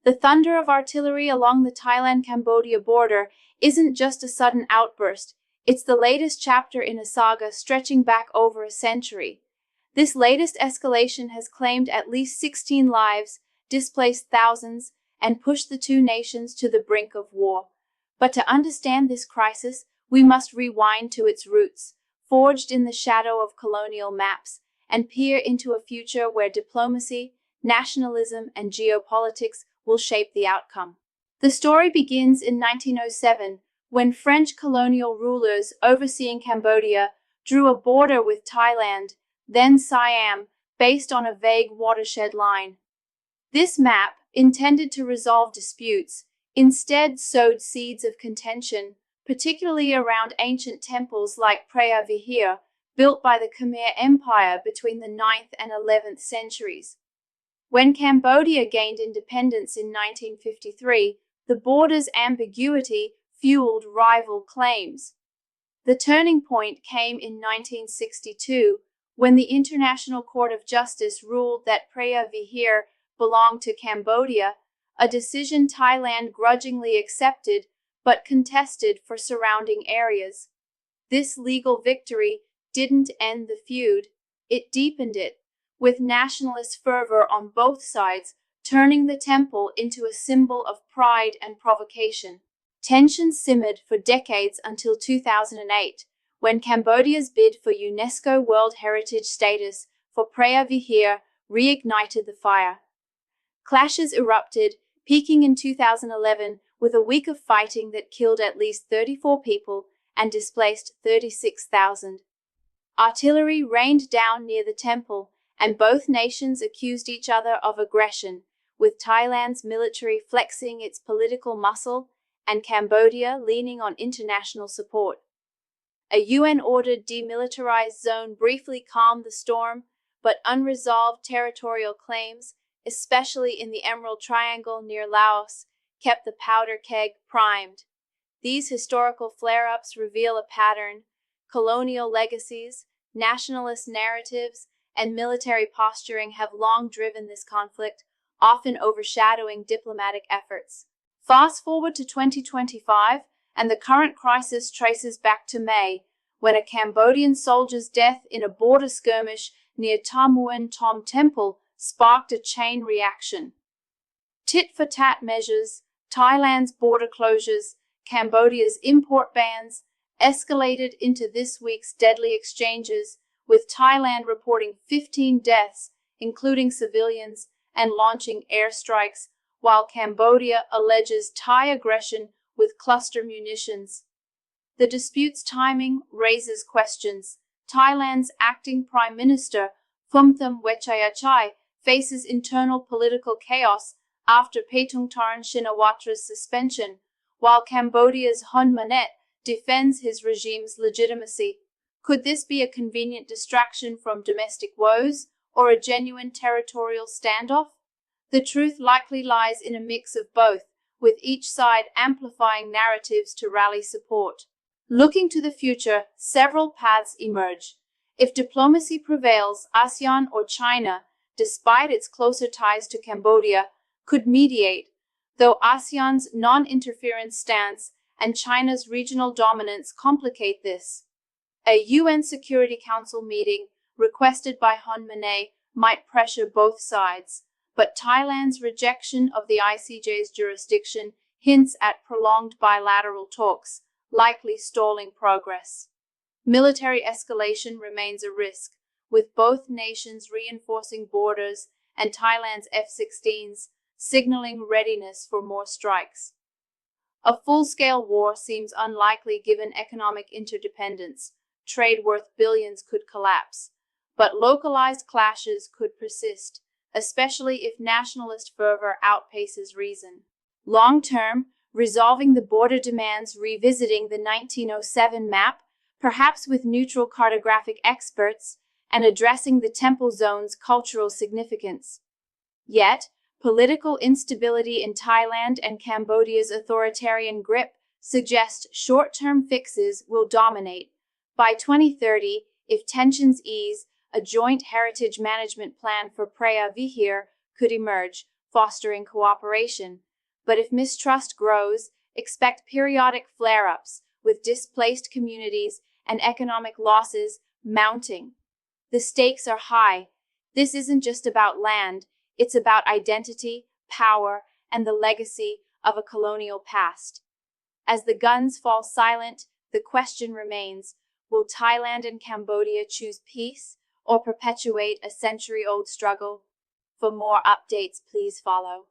The thunder of artillery along the Thailand-Cambodia border isn't just a sudden outburst, it's the latest chapter in a saga stretching back over a century. This latest escalation has claimed at least 16 lives, displaced thousands, and pushed the two nations to the brink of war. But to understand this crisis, we must rewind to its roots, forged in the shadow of colonial maps, and peer into a future where diplomacy, nationalism, and geopolitics will shape the outcome. The story begins in 1907, when French colonial rulers overseeing Cambodia drew a border with Thailand, then Siam, based on a vague watershed line. This map, intended to resolve disputes, instead sowed seeds of contention, particularly around ancient temples like Preah Vihear, built by the Khmer Empire between the 9th and 11th centuries. When Cambodia gained independence in 1953, the border's ambiguity fueled rival claims. The turning point came in 1962, when the International Court of Justice ruled that Preah Vihear belonged to Cambodia, a decision Thailand grudgingly accepted but contested for surrounding areas. This legal victory didn't end the feud, it deepened it, with nationalist fervor on both sides, turning the temple into a symbol of pride and provocation. Tensions simmered for decades until 2008, when Cambodia's bid for UNESCO World Heritage status for Preah Vihear reignited the fire. Clashes erupted, peaking in 2011 with a week of fighting that killed at least 34 people and displaced 36,000. Artillery rained down near the temple, and both nations accused each other of aggression, with Thailand's military flexing its political muscle and Cambodia leaning on international support. A UN-ordered demilitarized zone briefly calmed the storm, but unresolved territorial claims, especially in the Emerald Triangle near Laos, kept the powder keg primed. These historical flare-ups reveal a pattern: colonial legacies, nationalist narratives, and military posturing have long driven this conflict, often overshadowing diplomatic efforts. Fast forward to 2025, and the current crisis traces back to May, when a Cambodian soldier's death in a border skirmish near Tha Mueang Thom Temple sparked a chain reaction. Tit-for-tat measures, Thailand's border closures, Cambodia's import bans, escalated into this week's deadly exchanges, with Thailand reporting 15 deaths, including civilians, and launching airstrikes, while Cambodia alleges Thai aggression with cluster munitions. The dispute's timing raises questions. Thailand's acting Prime Minister, Phumtham Wechayachai, faces internal political chaos after Paetongtarn Shinawatра's suspension, while Cambodia's Hun Manet defends his regime's legitimacy. Could this be a convenient distraction from domestic woes, or a genuine territorial standoff? The truth likely lies in a mix of both, with each side amplifying narratives to rally support. Looking to the future, several paths emerge. If diplomacy prevails, ASEAN or China, despite its closer ties to Cambodia, could mediate, though ASEAN's non-interference stance and China's regional dominance complicate this. A UN Security Council meeting, requested by Hun Manet, might pressure both sides, but Thailand's rejection of the ICJ's jurisdiction hints at prolonged bilateral talks, likely stalling progress. Military escalation remains a risk, with both nations reinforcing borders and Thailand's F-16s signaling readiness for more strikes. A full-scale war seems unlikely given economic interdependence. Trade worth billions could collapse, but localized clashes could persist, especially if nationalist fervor outpaces reason. Long-term, resolving the border demands revisiting the 1907 map, perhaps with neutral cartographic experts, and addressing the temple zone's cultural significance. Yet, political instability in Thailand and Cambodia's authoritarian grip suggest short-term fixes will dominate. By 2030, if tensions ease, a joint heritage management plan for Preah Vihear could emerge, fostering cooperation. But if mistrust grows, expect periodic flare-ups, with displaced communities and economic losses mounting. The stakes are high. This isn't just about land, it's about identity, power, and the legacy of a colonial past. As the guns fall silent, the question remains, will Thailand and Cambodia choose peace or perpetuate a century-old struggle? For more updates, please follow.